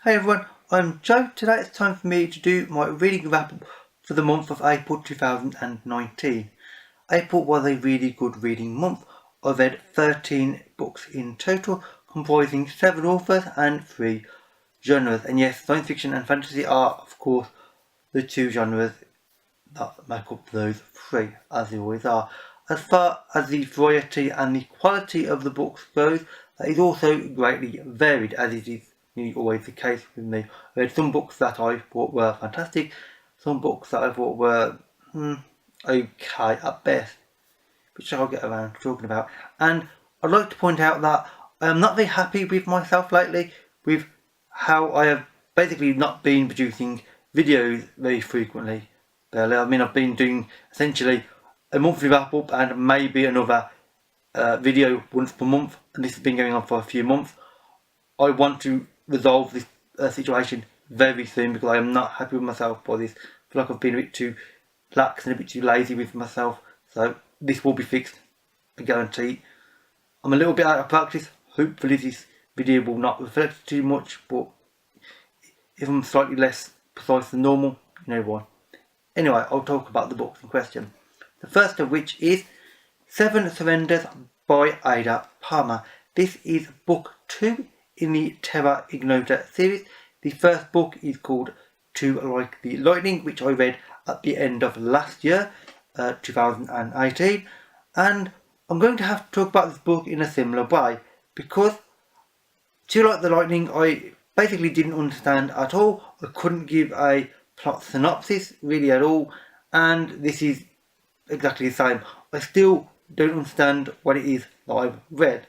Hey everyone, I'm Joe. Today it's time for me to do my reading wrap up for the month of April 2019. April was a really good reading month. I read 13 books in total, comprising 7 authors and 3 genres. And yes, science fiction and fantasy are, of course, the 2 genres that make up those 3, as they always are. As far as the variety and the quality of the books goes, that is also greatly varied, as it is nearly always the case with me. I read some books that I thought were fantastic, some books that I thought were okay at best, which I'll get around to talking about. And I'd like to point out that I am not very happy with myself lately, with how I have basically not been producing videos very frequently. Barely. I mean, I've been doing essentially a monthly wrap up and maybe another video once per month, and this has been going on for a few months. I want to resolve this situation very soon because I am not happy with myself by this. I feel like I've been a bit too lax and a bit too lazy with myself, so this will be fixed, I guarantee. I'm a little bit out of practice. Hopefully this video will not reflect too much, but if I'm slightly less precise than normal, you know why. Anyway, I'll talk about the books in question. The first of which is 7 Surrenders by Ada Palmer. This is book 2 in the Terra Ignota series. The first book is called To Like the Lightning, which I read at the end of last year, 2018. And I'm going to have to talk about this book in a similar way, because To Like the Lightning I basically didn't understand at all. I couldn't give a plot synopsis really at all, and this is exactly the same. I still don't understand what it is that I've read,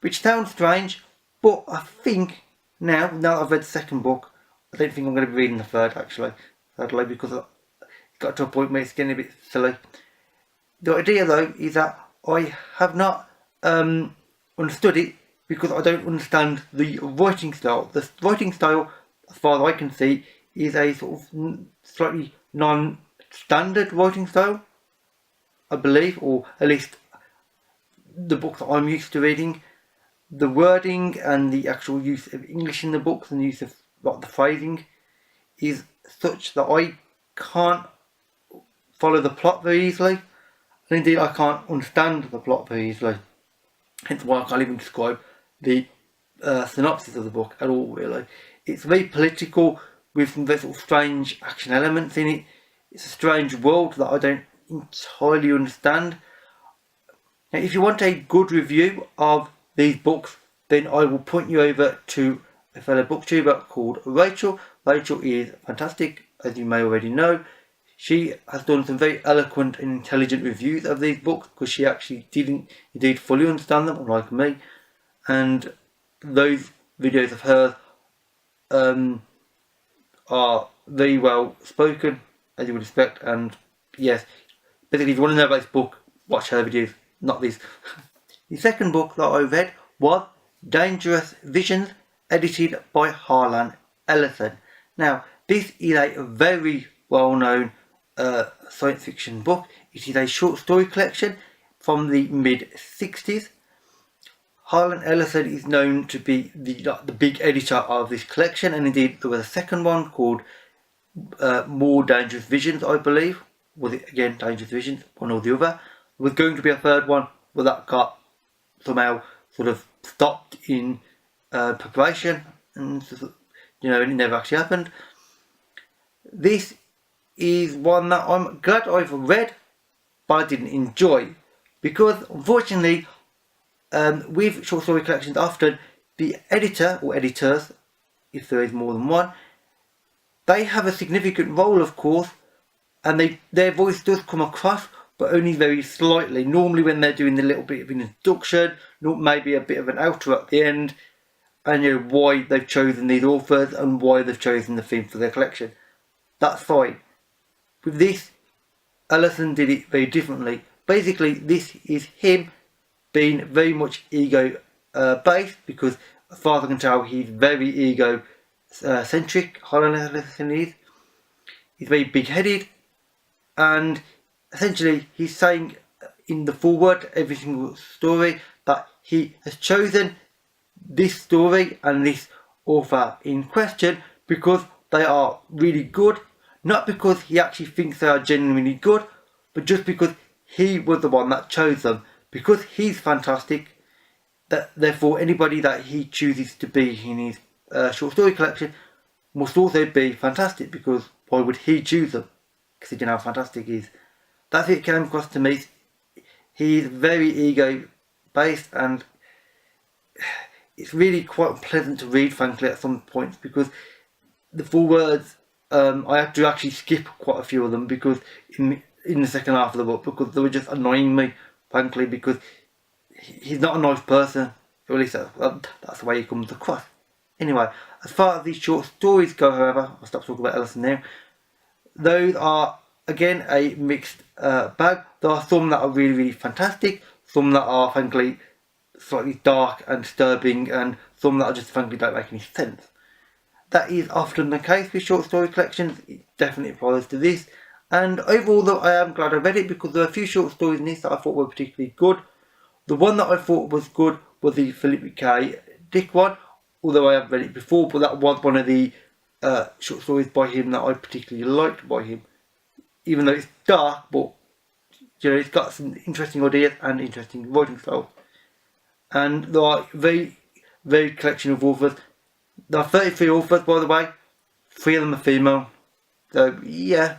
which sounds strange, but I think now that I've read the second book, I don't think I'm going to be reading the third actually, sadly, because it got to a point where it's getting a bit silly. The idea though is that I have not understood it because I don't understand the writing style. The writing style, as far as I can see, is a sort of slightly non-standard writing style, I believe, or at least the book that I'm used to reading. The wording and the actual use of English in the books and the use of the phrasing is such that I can't follow the plot very easily, and indeed I can't understand the plot very easily. Hence why I can't even describe the synopsis of the book at all, really. It's very political with some very sort of strange action elements in it. It's a strange world that I don't entirely understand. Now, if you want a good review of these books, then I will point you over to a fellow booktuber called Rachel. Rachel is fantastic, as you may already know. She has done some very eloquent and intelligent reviews of these books because she actually didn't indeed fully understand them, unlike me. And those videos of hers are very well spoken, as you would expect. And yes, basically, if you want to know about this book, watch her videos, not these. The second book that I read was Dangerous Visions, edited by Harlan Ellison. Now, this is a very well-known science fiction book. It is a short story collection from the mid-60s. Harlan Ellison is known to be the big editor of this collection, and indeed there was a second one called More Dangerous Visions, I believe. Was it again Dangerous Visions, one or the other? There was going to be a third one, but that got somehow sort of stopped in preparation, and it never actually happened. This is one that I'm glad I've read, but I didn't enjoy, because unfortunately with short story collections, often the editor or editors, if there is more than one, they have a significant role, of course, and their voice does come across, but only very slightly. Normally when they're doing a little bit of an introduction, maybe a bit of an outro at the end, and why they've chosen these authors and why they've chosen the theme for their collection. That's fine. With this, Ellison did it very differently. Basically, this is him being very much ego based, because as far as I can tell, he's very ego centric. Harlan Ellison is. He's very big-headed, and essentially he's saying in the foreword every single story that he has chosen this story and this author in question because they are really good, not because he actually thinks they are genuinely good, but just because he was the one that chose them. Because he's fantastic, that therefore anybody that he chooses to be in his short story collection must also be fantastic, because why would he choose them? Because you know how fantastic he is. That's it came across to me. He's very ego based, and it's really quite unpleasant to read, frankly, at some points, because the full words, I had to actually skip quite a few of them because in the second half of the book, because they were just annoying me, frankly, because he's not a nice person, or at least that's the way he comes across. Anyway, as far as these short stories go, however, I'll stop talking about Ellison now. Those are again a mixed bag. There are some that are really, really fantastic, some that are frankly slightly dark and disturbing, and some that are just frankly don't make any sense. That is often the case with short story collections. It definitely applies to this. And overall, though, I am glad I read it, because there are a few short stories in this that I thought were particularly good. The one that I thought was good was the Philip K. Dick one, although I have read it before, but that was one of the short stories by him that I particularly liked by him. Even though it's dark, but you know, it's got some interesting ideas and interesting writing style. And there are very, very collection of authors. There are 33 authors, by the way. 3 of them are female. So yeah,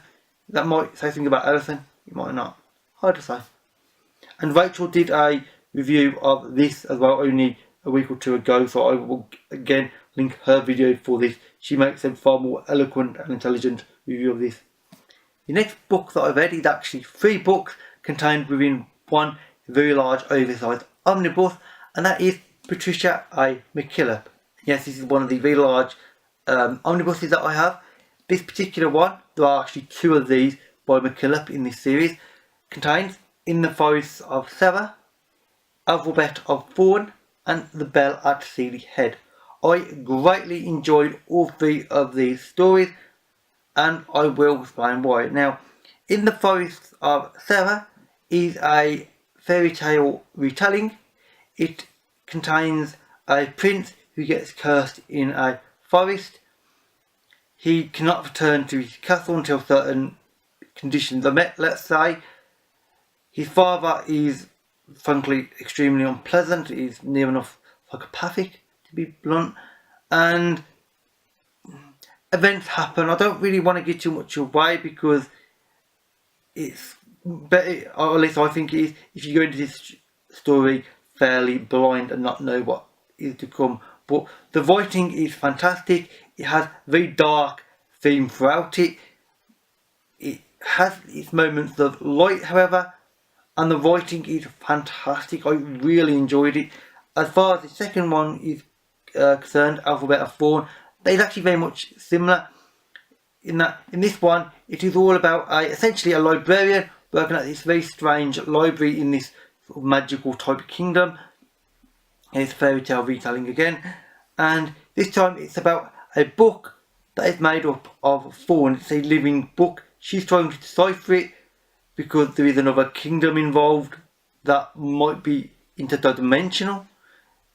that might say something about Ellison. It might not. Hard to say. And Rachel did a review of this as well only a week or two ago, so I will again link her video for this. She makes a far more eloquent and intelligent review of this. The next book that I read is actually 3 books contained within one very large oversized omnibus, and that is Patricia a Mckillip. Yes, this is one of the very large omnibuses that I have. This particular one, there are actually 2 of these by Mckillip in this series, contains In the Forests of Serre, Alphabet of Thorn, and The Bell at Seeley Head. I greatly enjoyed all 3 of these stories, and I will explain why. Now, In the Forests of Serre is a fairy tale retelling. It contains a prince who gets cursed in a forest. He cannot return to his castle until certain conditions are met, let's say. His father is frankly extremely unpleasant. He's near enough psychopathic, to be blunt, and events happen. I don't really want to give too much away because it's better, or at least I think it is, if you go into this story fairly blind and not know what is to come. But the writing is fantastic. It has very dark theme throughout it. It has its moments of light, however, and the writing is fantastic. I really enjoyed it. As far as the second one is concerned, Alphabet of Thorn, that is actually very much similar. In that, in this one, it is all about essentially a librarian working at this very strange library in this sort of magical type kingdom. And it's fairy tale retelling again, and this time it's about a book that is made up of Thorn. It's a living book. She's trying to decipher it because there is another kingdom involved that might be interdimensional,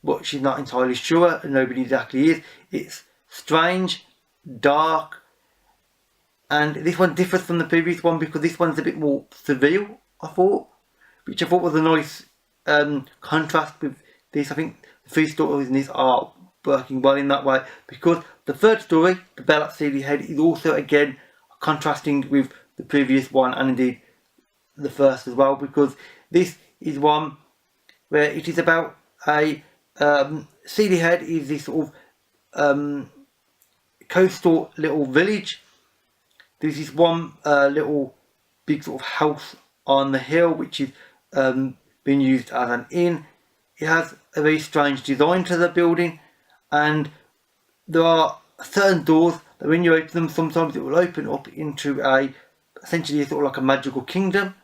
but she's not entirely sure, and nobody exactly is. It's strange, dark, and this one differs from the previous one because this one's a bit more surreal, I thought, which I thought was a nice contrast with this. I think the 3 stories in this are working well in that way, because the third story, The Bell at Seeley Head, is also again contrasting with the previous one, and indeed the first as well, because this is one where it is about a Seeley Head is this sort of coastal little village. There's this one little big sort of house on the hill which is being used as an inn. It has a very strange design to the building, and there are certain doors that when you open them, sometimes it will open up into essentially a sort of like a magical kingdom,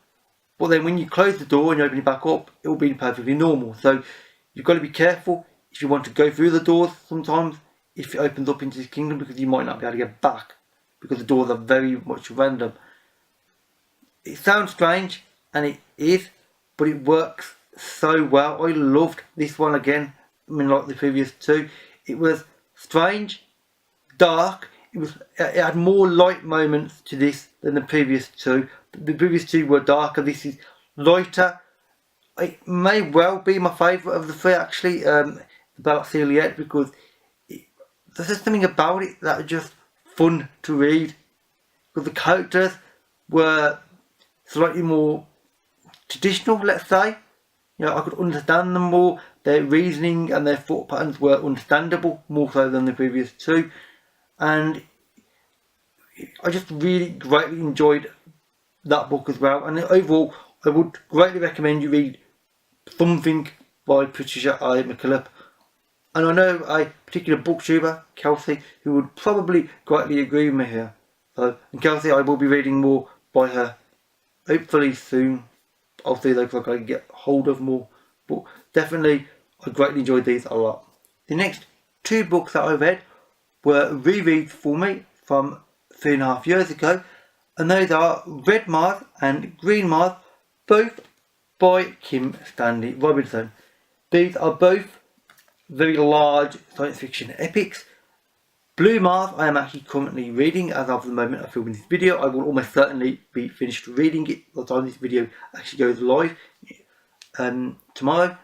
but then when you close the door and you open it back up, it will be perfectly normal. So you've got to be careful if you want to go through the doors sometimes if it opens up into this kingdom, because you might not be able to get back because the doors are very much random. It sounds strange, and it is, but it works so well. I loved this one again. I mean, like the previous 2, it was strange, dark. It had more light moments to this than the previous two. The previous two were darker. This is lighter. It may well be my favourite of the three, actually, about Seeley, because there's just something about it that was just fun to read. Because the characters were slightly more traditional, let's say. You know, I could understand them more. Their reasoning and their thought patterns were understandable, more so than the previous two. And I just really greatly enjoyed that book as well. And overall, I would greatly recommend you read something by Patricia Mckillip. And I know a particular booktuber, Kelsey, who would probably greatly agree with me here. So, and Kelsey, I will be reading more by her, hopefully soon. I'll see if I can get hold of more. But definitely, I greatly enjoyed these a lot. The next two books that I read were rereads for me from 3.5 years ago. And those are Red Mars and Green Mars, both by Kim Stanley Robinson. These are both very large science fiction epics. Blue Mars I am actually currently reading as of the moment of filming this video. I will almost certainly be finished reading it by the time this video actually goes live tomorrow.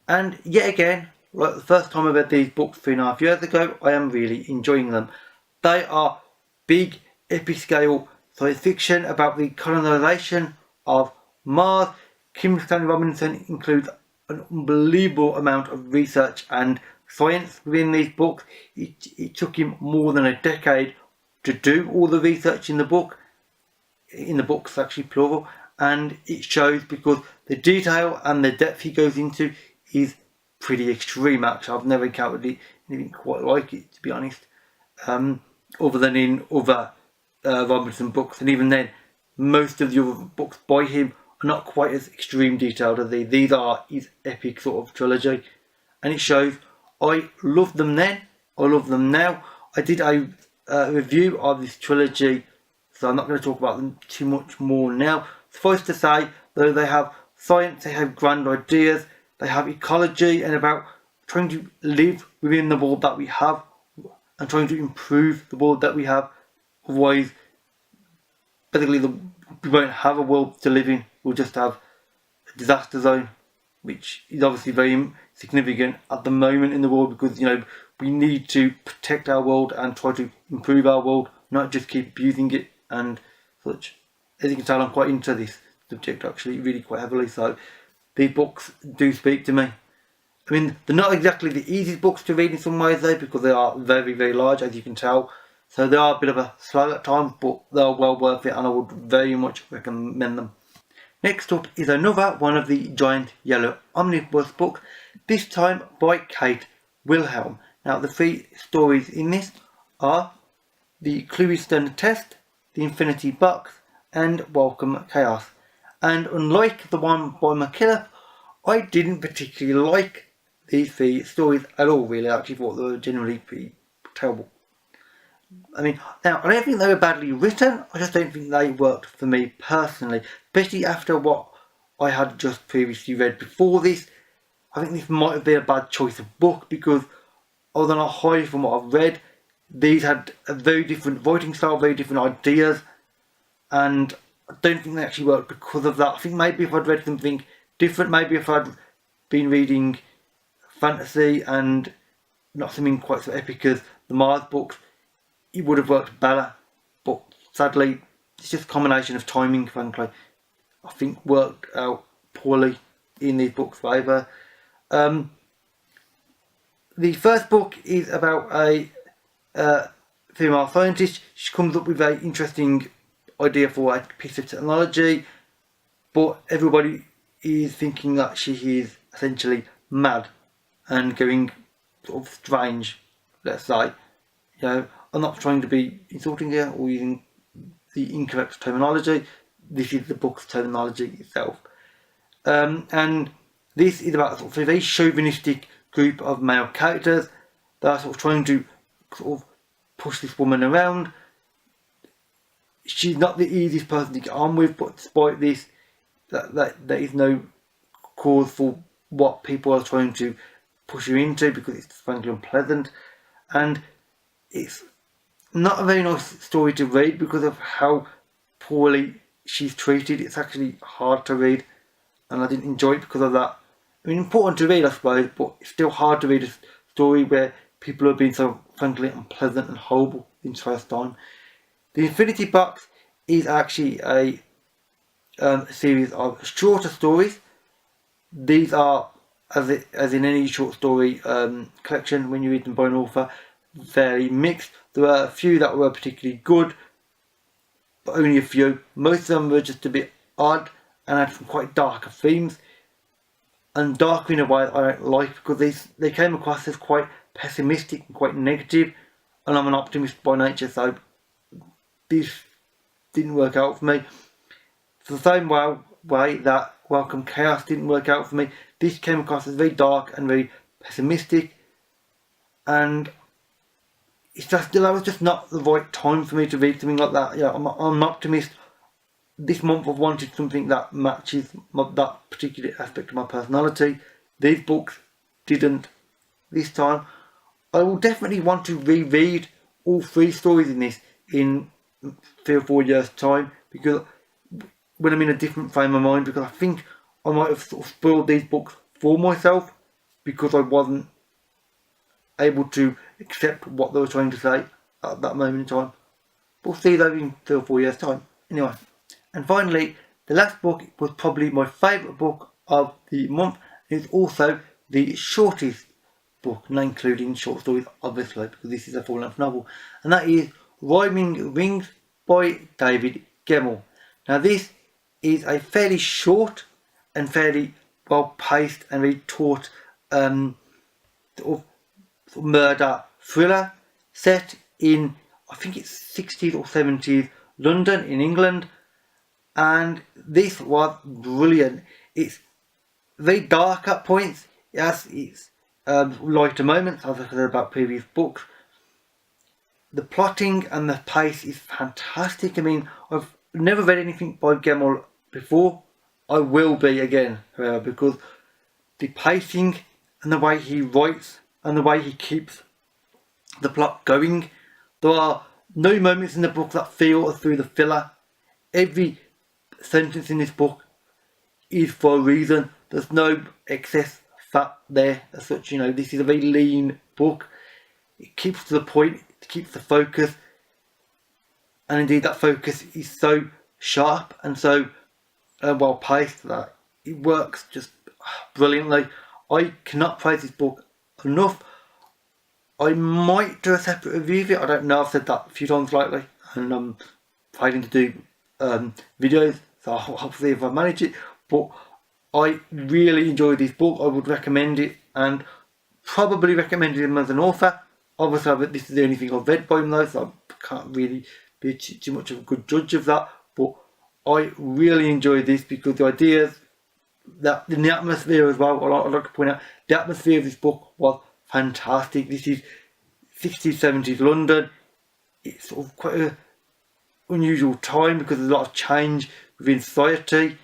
And yet again, like the first time I read these books 3.5 years ago, I am really enjoying them. They are big, epic scale science fiction about the colonisation of Mars. Kim Stanley Robinson includes an unbelievable amount of research and science within these books. It took him more than a decade to do all the research in the book. In the books, actually plural, and it shows because the detail and the depth he goes into is pretty extreme. Actually, I've never encountered anything quite like it, to be honest, other than in other Robinson books, and even then, most of the other books by him are not quite as extreme detailed as these. These are his epic sort of trilogy, and it shows. I loved them then, I love them now. I did a review of this trilogy, so I'm not going to talk about them too much more now. Suffice to say, though, they have science, they have grand ideas, they have ecology, and about trying to live within the world that we have and trying to improve the world that we have. Otherwise, basically, we won't have a world to live in. We'll just have a disaster zone, which is obviously very significant at the moment in the world, because, you know, we need to protect our world and try to improve our world, not just keep abusing it and such. As you can tell, I'm quite into this subject actually, really quite heavily, so these books do speak to me. I mean, they're not exactly the easiest books to read in some ways though, because they are very, very large, as you can tell. So they are a bit of a slog at times, but they are well worth it, and I would very much recommend them. Next up is another one of the giant yellow omnibus books, this time by Kate Wilhelm. Now, the three stories in this are the Clewiston Test, the Infinity Box, and Welcome Chaos. And unlike the one by Mckillip, I didn't particularly like these three stories at all, really. I actually thought they were generally pretty terrible. I mean, now, I don't think they were badly written, I just don't think they worked for me personally, especially after what I had just previously read before this. I think this might have been a bad choice of book, because although not high from what I've read, these had a very different writing style, very different ideas, and I don't think they actually worked because of that. I think maybe if I'd read something different, maybe if I'd been reading fantasy and not something quite so epic as the Mars books, it would have worked better. But sadly, it's just a combination of timing, frankly. I think worked out poorly in these books' favour. The first book is about a female scientist. She comes up with an interesting idea for a piece of technology, but everybody is thinking that she is essentially mad and going sort of strange, let's say. You know, I'm not trying to be insulting here or using the incorrect terminology. This is the book's terminology itself. And this is about sort of a very chauvinistic group of male characters that are sort of trying to sort of push this woman around. She's not the easiest person to get on with, but despite this, that there is no cause for what people are trying to push her into, because it's frankly unpleasant. and it's not a very nice story to read because of how poorly she's treated. It's actually hard to read, and I didn't enjoy it because of that. I mean, important to read, I suppose, but it's still hard to read a story where people have been so frankly unpleasant and horrible in first time. The Infinity Box is actually a series of shorter stories. These are, as in any short story collection, when you read them by an author, very mixed. There are a few that were particularly good, but only a few. Most of them were just a bit odd and had some quite darker themes, and darker in a way that I don't like, because they came across as quite pessimistic and quite negative, and I'm an optimist by nature, so this didn't work out for me. For the same way that Welcome Chaos didn't work out for me, this came across as very dark and very pessimistic, and that was just not the right time for me to read something like that. Yeah, I'm an optimist. This month I've wanted something that matches that particular aspect of my personality. These books didn't this time. I will definitely want to reread all 3 stories in this in 3 or 4 years' time, because when I'm in a different frame of mind, because I think I might have sort of spoiled these books for myself because I wasn't able to accept what they were trying to say at that moment in time. We'll see that in 3 or 4 years' time. Anyway, and finally, the last book was probably my favourite book of the month. It's also the shortest book, not including short stories, obviously, because this is a full-length novel, and that is Rhyming Rings by David Gemmell. Now, this is a fairly short and fairly well-paced and very taut sort of murder thriller set in, I think it's 60s or 70s London in England, and this was brilliant. It's very dark at points. Yes, it's lighter moments, as I said about previous books. The plotting and the pace is fantastic. I mean, I've never read anything by Gemmell before. I will be again, because the pacing and the way he writes and the way he keeps the plot going. There are no moments in the book that feel through the filler. Every sentence in this book is for a reason. There's no excess fat there as such. You know, this is a very lean book. It keeps to the point, it keeps the focus, and indeed that focus is so sharp and so well paced that it works just brilliantly. I cannot praise this book enough. I might do a separate review of it. I don't know, I've said that a few times lately, and I'm failing to do videos, so I'll see if I manage it. But I really enjoyed this book. I would recommend it, and probably recommend him as an author. Obviously, this is the only thing I've read by him though, so I can't really be too much of a good judge of that. But I really enjoyed this because the ideas, that in the atmosphere as well, I'd like to point out, the atmosphere of this book was fantastic. This is 60s, 70s London. It's sort of quite an unusual time because there's a lot of change within society.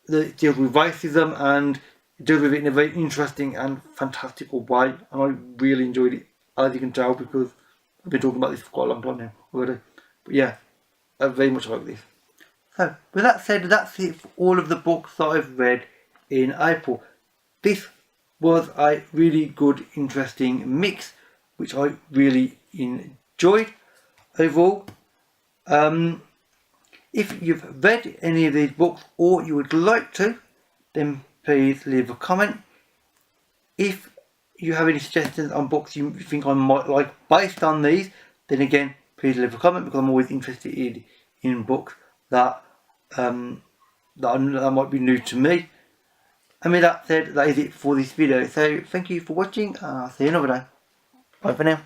It deals with racism and it deals with it in a very interesting and fantastical way, and I really enjoyed it, as you can tell, because I've been talking about this for quite a long time now already. But yeah, I very much like this. So, with that said, that's it for all of the books that I've read in April. This was a really good, interesting mix, which I really enjoyed overall. If you've read any of these books or you would like to, then please leave a comment. If you have any suggestions on books you think I might like based on these, then again, please leave a comment, because I'm always interested in books that might be new to me. And with that said, that is it for this video. So thank you for watching, and I'll see you another day. Bye for now.